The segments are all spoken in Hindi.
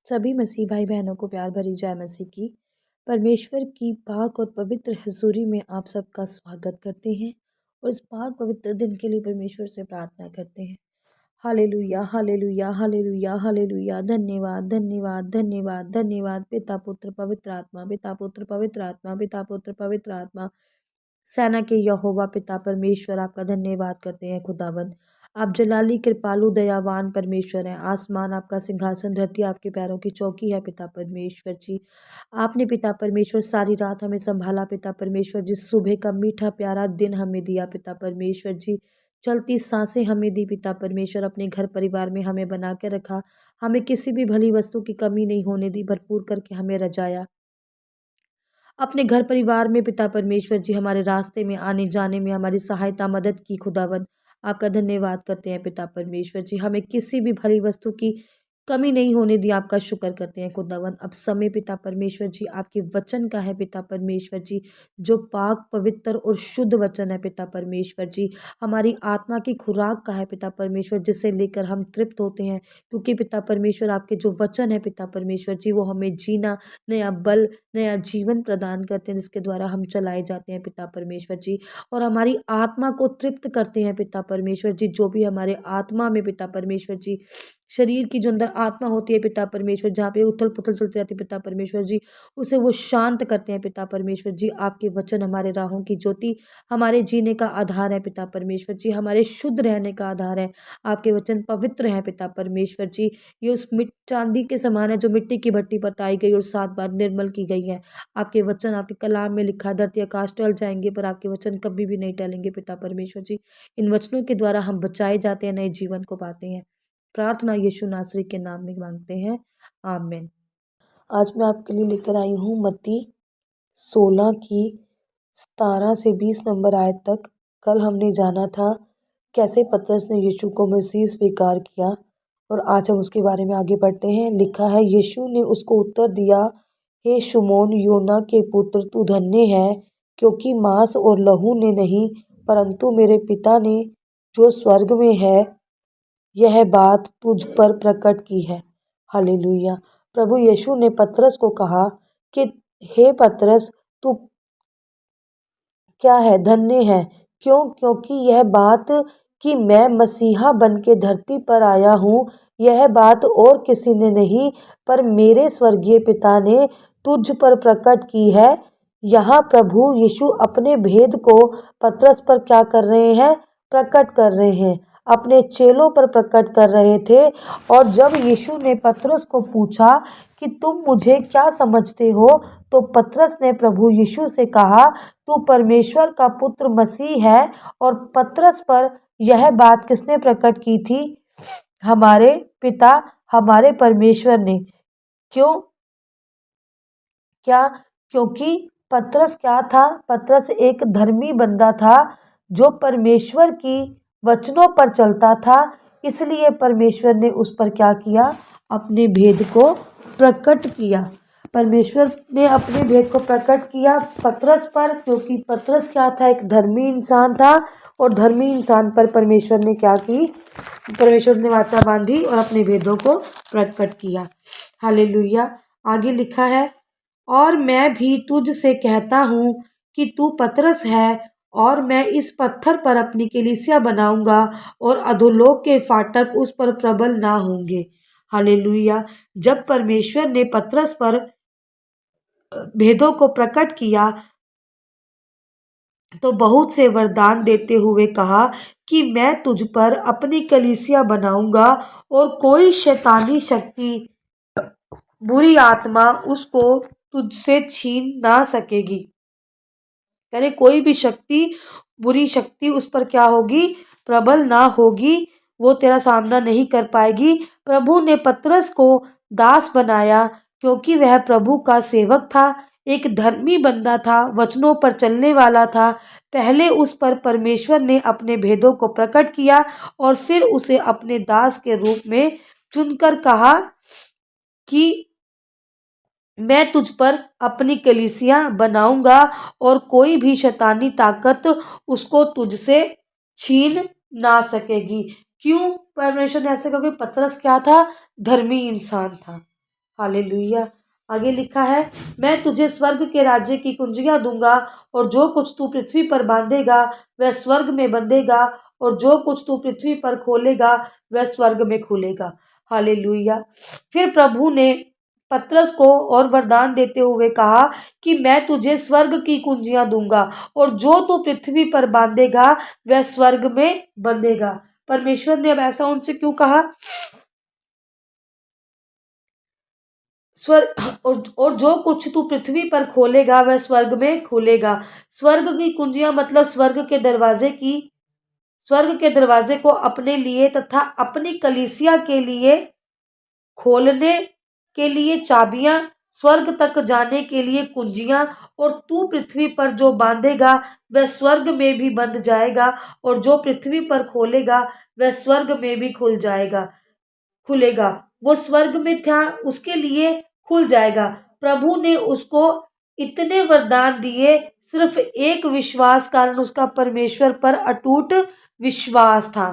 सभी मसीह भाई बहनों को प्यार भरी जय मसीह की। परमेश्वर की पाक और पवित्र हजूरी में आप सबका स्वागत करते हैं और इस पाक पवित्र दिन के लिए परमेश्वर से प्रार्थना करते हैं। Hallelujah hallelujah hallelujah hallelujah. धन्यवाद धन्यवाद धन्यवाद धन्यवाद पिता पुत्र पवित्र आत्मा, पिता पुत्र पवित्र आत्मा, पिता पुत्र पवित्र आत्मा। सेना के यहोवा पिता परमेश्वर आपका धन्यवाद करते हैं खुदावन। आप जलाली कृपालु दयावान परमेश्वर हैं। आसमान आपका सिंहासन, धरती आपके पैरों की चौकी है पिता परमेश्वर जी। आपने पिता परमेश्वर सारी रात हमें संभाला पिता परमेश्वर जी। सुबह का मीठा प्यारा दिन हमें दिया पिता परमेश्वर जी। चलती सांसें हमें दी पिता परमेश्वर। अपने घर परिवार में हमें बना के रखा। हमें किसी भी भली वस्तु की कमी नहीं होने दी। भरपूर करके हमें रजाया अपने घर परिवार में पिता परमेश्वर जी। हमारे रास्ते में आने जाने में हमारी सहायता मदद की खुदावन। आपका धन्यवाद करते हैं पिता परमेश्वर जी। हमें किसी भी भली वस्तु की कमी नहीं होने दी। आपका शुक्र करते हैं खुदावन। अब समय पिता परमेश्वर जी आपके वचन का है पिता परमेश्वर जी, जो पाक पवित्र और शुद्ध वचन है पिता परमेश्वर जी। हमारी आत्मा की खुराक का है पिता परमेश्वर, जिसे लेकर हम तृप्त होते हैं, क्योंकि पिता परमेश्वर आपके जो वचन है पिता परमेश्वर जी, वो हमें जीना, नया बल, नया जीवन प्रदान करते हैं, जिसके द्वारा हम चलाए जाते हैं पिता परमेश्वर जी। और हमारी आत्मा को तृप्त करते हैं पिता परमेश्वर जी। जो भी हमारे आत्मा में पिता परमेश्वर जी, शरीर की जो अंदर आत्मा होती है पिता परमेश्वर, जहाँ पे उथल पुथल चलती रहती है पिता परमेश्वर जी, उसे वो शांत करते हैं पिता परमेश्वर जी। आपके वचन हमारे राहों की ज्योति, हमारे जीने का आधार है पिता परमेश्वर जी, हमारे शुद्ध रहने का आधार है। आपके वचन पवित्र हैं पिता परमेश्वर जी। ये उस चांदी के समान है जो मिट्टी की भट्टी पर ताई गई और 7 बार निर्मल की गई है। आपके वचन, आपके कलाम में लिखा, धरती आकाश टल जाएंगे पर आपके वचन कभी भी नहीं टलेंगे पिता परमेश्वर जी। इन वचनों के द्वारा हम बचाए जाते हैं, नए जीवन को पाते हैं। प्रार्थना यीशु नासरी के नाम में मांगते हैं, आमीन। आज मैं आपके लिए लेकर आई हूँ मत्ती 16 की 17 से 20 नंबर आयत तक। कल हमने जाना था कैसे पतरस ने यीशु को मसीह स्वीकार किया, और आज हम उसके बारे में आगे बढ़ते हैं। लिखा है, यीशु ने उसको उत्तर दिया, हे शमौन योना के पुत्र, तू धन्य है, क्योंकि मांस और लहू ने नहीं, परंतु मेरे पिता ने जो स्वर्ग में है यह बात तुझ पर प्रकट की है। हालेलुया। प्रभु यीशु ने पतरस को कहा कि हे पतरस, तू क्या है, धन्य है। क्यों? क्योंकि यह बात कि मैं मसीहा बन के धरती पर आया हूँ, यह बात और किसी ने नहीं, पर मेरे स्वर्गीय पिता ने तुझ पर प्रकट की है। यहाँ प्रभु यीशु अपने भेद को पतरस पर क्या कर रहे हैं? प्रकट कर रहे हैं। अपने चेलों पर प्रकट कर रहे थे। और जब यीशु ने पतरस को पूछा कि तुम मुझे क्या समझते हो, तो पतरस ने प्रभु यीशु से कहा, तू परमेश्वर का पुत्र मसीह है। और पतरस पर यह बात किसने प्रकट की थी? हमारे पिता, हमारे परमेश्वर ने। क्यों? क्या? क्योंकि पतरस क्या था? पतरस एक धर्मी बंदा था, जो परमेश्वर की वचनों पर चलता था। इसलिए परमेश्वर ने उस पर क्या किया? अपने भेद को प्रकट किया। परमेश्वर ने अपने भेद को प्रकट किया पतरस पर, क्योंकि पतरस क्या था? एक धर्मी इंसान था। और धर्मी इंसान पर परमेश्वर ने क्या की? परमेश्वर ने वाचा बांधी और अपने भेदों को प्रकट किया। हालेलुया। आगे लिखा है, और मैं भी तुझ से कहता हूँ कि तू पतरस है, और मैं इस पत्थर पर अपनी कलीसिया बनाऊंगा, और अधोलोक के फाटक उस पर प्रबल ना होंगे। हालेलुया। जब परमेश्वर ने पतरस पर भेदों को प्रकट किया, तो बहुत से वरदान देते हुए कहा कि मैं तुझ पर अपनी कलीसिया बनाऊंगा, और कोई शैतानी शक्ति, बुरी आत्मा उसको तुझसे छीन ना सकेगी। करे कोई भी शक्ति, बुरी शक्ति उस पर क्या होगी? प्रबल ना होगी। वो तेरा सामना नहीं कर पाएगी। प्रभु ने पतरस को दास बनाया, क्योंकि वह प्रभु का सेवक था, एक धर्मी बंदा था, वचनों पर चलने वाला था। पहले उस पर परमेश्वर ने अपने भेदों को प्रकट किया, और फिर उसे अपने दास के रूप में चुनकर कहा कि मैं तुझ पर अपनी कलीसिया बनाऊंगा, और कोई भी शैतानी ताकत उसको तुझसे छीन ना सकेगी। क्यों परमेश्वर ने ऐसे कहा? कि पतरस क्या था? धर्मी इंसान था। हालेलुया। आगे लिखा है, मैं तुझे स्वर्ग के राज्य की कुंजियां दूंगा, और जो कुछ तू पृथ्वी पर बांधेगा वह स्वर्ग में बंधेगा, और जो कुछ तू पृथ्वी पर खोलेगा वह स्वर्ग में खुलेगा। हालेलुया। फिर प्रभु ने पतरस को और वरदान देते हुए कहा कि मैं तुझे स्वर्ग की कुंजियां दूंगा, और जो तू पृथ्वी पर बांधेगा वह स्वर्ग में बंधेगा। परमेश्वर ने अब ऐसा उनसे क्यों कहा? स्वर्ग और जो कुछ तू पृथ्वी पर खोलेगा वह स्वर्ग में खुलेगा। स्वर्ग की कुंजियां मतलब स्वर्ग के दरवाजे को अपने लिए तथा अपनी कलीसिया के लिए खोलने के लिए चाबियां, स्वर्ग तक जाने के लिए कुंजियां, और तू पृथ्वी पर जो बांधेगा वह स्वर्ग में भी बंध जाएगा, और जो पृथ्वी पर खोलेगा वह स्वर्ग में भी खुलेगा। वो स्वर्ग में था, उसके लिए खुल जाएगा। प्रभु ने उसको इतने वरदान दिए, सिर्फ एक विश्वास कारण उसका परमेश्वर पर अटूट विश्वास था।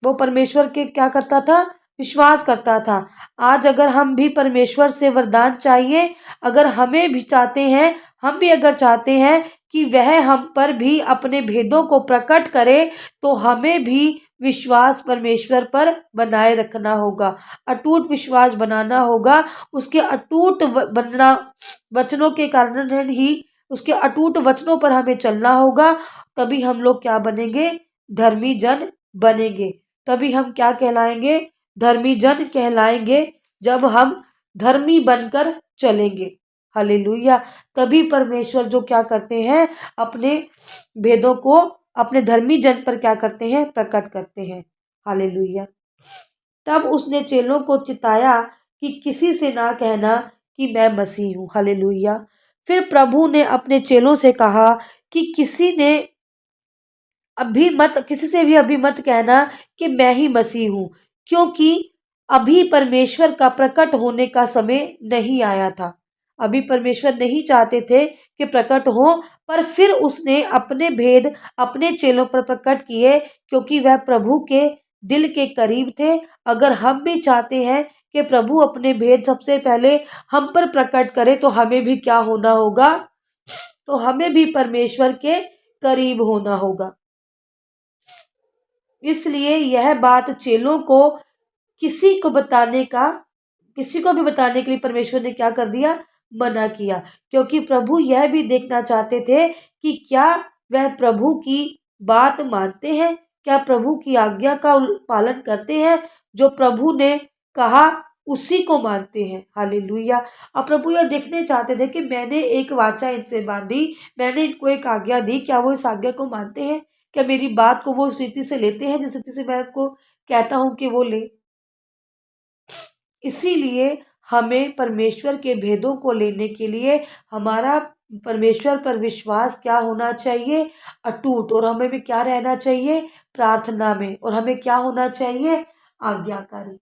वो परमेश्वर के क्या करता था? विश्वास करता था। आज अगर हम भी परमेश्वर से वरदान चाहिए, अगर हमें भी चाहते हैं, हम भी अगर चाहते हैं कि वह हम पर भी अपने भेदों को प्रकट करे, तो हमें भी विश्वास परमेश्वर पर बनाए रखना होगा, अटूट विश्वास बनाना होगा। उसके अटूट बनना वचनों के कारण ही, उसके अटूट वचनों पर हमें चलना होगा। तभी हम लोग क्या बनेंगे? धर्मी जन बनेंगे। तभी हम क्या कहलाएंगे? धर्मी जन कहलाएंगे, जब हम धर्मी बनकर चलेंगे। हालेलुया। तभी परमेश्वर जो क्या करते हैं, अपने भेदों को अपने धर्मी जन पर क्या करते हैं? प्रकट करते हैं। हालेलुया। तब उसने चेलों को चिताया कि किसी से ना कहना कि मैं मसीह हूँ। हालेलुया। फिर प्रभु ने अपने चेलों से कहा कि किसी से भी अभी मत कहना कि मैं ही मसीह हूँ, क्योंकि अभी परमेश्वर का प्रकट होने का समय नहीं आया था। अभी परमेश्वर नहीं चाहते थे कि प्रकट हो, पर फिर उसने अपने भेद अपने चेलों पर प्रकट किए, क्योंकि वह प्रभु के दिल के करीब थे। अगर हम भी चाहते हैं कि प्रभु अपने भेद सबसे पहले हम पर प्रकट करे, तो हमें भी क्या होना होगा? तो हमें भी परमेश्वर के करीब होना होगा। इसलिए यह बात चेलों को किसी को बताने का किसी को भी बताने के लिए परमेश्वर ने क्या कर दिया? मना किया। क्योंकि प्रभु यह भी देखना चाहते थे कि क्या वह प्रभु की बात मानते हैं, क्या प्रभु की आज्ञा का पालन करते हैं, जो प्रभु ने कहा उसी को मानते हैं। हालेलुया। अब प्रभु यह देखने चाहते थे कि मैंने एक वाचा इनसे बांधी, मैंने इनको एक आज्ञा दी, क्या वो इस आज्ञा को मानते हैं? क्या मेरी बात को वो उस रीति से लेते हैं जिस रीति से मैं आपको कहता हूं कि वो ले? इसीलिए हमें परमेश्वर के भेदों को लेने के लिए हमारा परमेश्वर पर विश्वास क्या होना चाहिए? अटूट। और हमें भी क्या रहना चाहिए? प्रार्थना में। और हमें क्या होना चाहिए? आज्ञाकारी।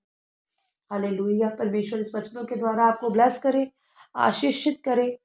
हालेलुया। परमेश्वर इस वचनों के द्वारा आपको ब्लेस करे, आशीषित करे।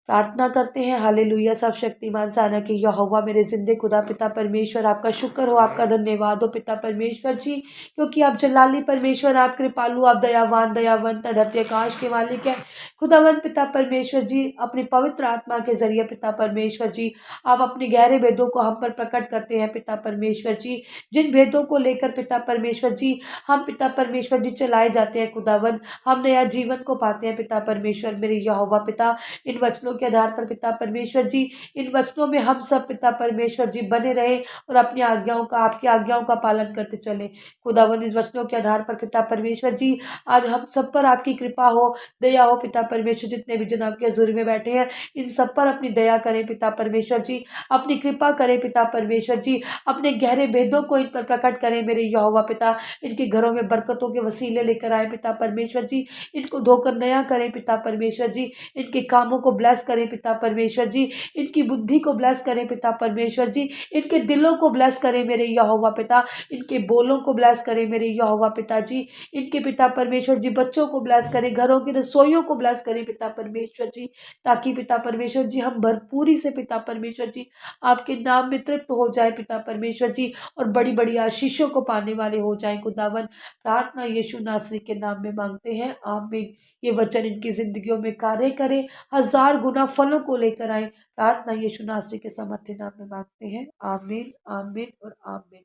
प्रार्थना करते हैं। हालेलुया। सब शक्तिमान साना के यहोवा मेरे जिंदे खुदा पिता परमेश्वर, आपका शुक्र हो, आपका धन्यवाद हो पिता परमेश्वर जी, क्योंकि आप जलाली परमेश्वर, आप कृपालु, आप दयावान, दयावंत, धरती आकाश के मालिक है। खुदावंत पिता परमेश्वर जी, अपनी पवित्र आत्मा के जरिए पिता परमेश्वर जी, आप अपने गहरे भेदों को हम पर प्रकट करते हैं पिता परमेश्वर जी। जिन भेदों को लेकर पिता परमेश्वर जी हम पिता परमेश्वर जी चलाए जाते हैं खुदावन, हम नया जीवन को पाते हैं पिता परमेश्वर मेरे यहोवा पिता। इन वचनों के आधार पर पिता परमेश्वर जी, इन वचनों में हम सब पिता परमेश्वर जी बने रहे, और अपनी आज्ञाओं का, आपकी आज्ञाओं का पालन करते चले। खुदावन इस वचनों के आधार पर पिता परमेश्वर जी, आज हम सब पर आपकी कृपा हो, दया हो पिता परमेश्वर। जितने भी जन आपके हजूरी में बैठे हैं, इन सब पर अपनी दया करें पिता परमेश्वर जी, अपनी कृपा करें पिता परमेश्वर जी, अपने गहरे भेदों को इन पर प्रकट करें मेरे यहोवा पिता। इनके घरों में बरकतों के वसीले लेकर आए पिता परमेश्वर जी, इनको धोकर नया करें पिता परमेश्वर जी, इनके कामों को ब्लेस करें पिता परमेश्वर जी, इनकी बुद्धि को ब्लेस करें पिता परमेश्वर जी, इनके दिलों को ब्लेस करें मेरे यहोवा पिता, इनके बोलों को ब्लेस करें मेरे यहोवा पिता जी, इनके पिता परमेश्वर जी बच्चों को ब्लेस करें, घरों की रसोइयों को ब्लेस करें पिता परमेश्वर जी, ताकि पिता परमेश्वर जी हम भरपूरी से पिता परमेश्वर जी आपके नाम में तृप्त हो जाए पिता परमेश्वर जी, और बड़ी बड़ी आशीषों को पाने वाले हो जाए खुदावन। प्रार्थना यीशु नासरी के नाम में मांगते हैं, आमीन। ये वचन इनकी जिंदगियों में कार्य करे, 1000 गुना फलों को लेकर आए। प्रार्थना यीशु नासरी के सामर्थ्य नाम में मांगते हैं, आमीन, आमीन और आमीन।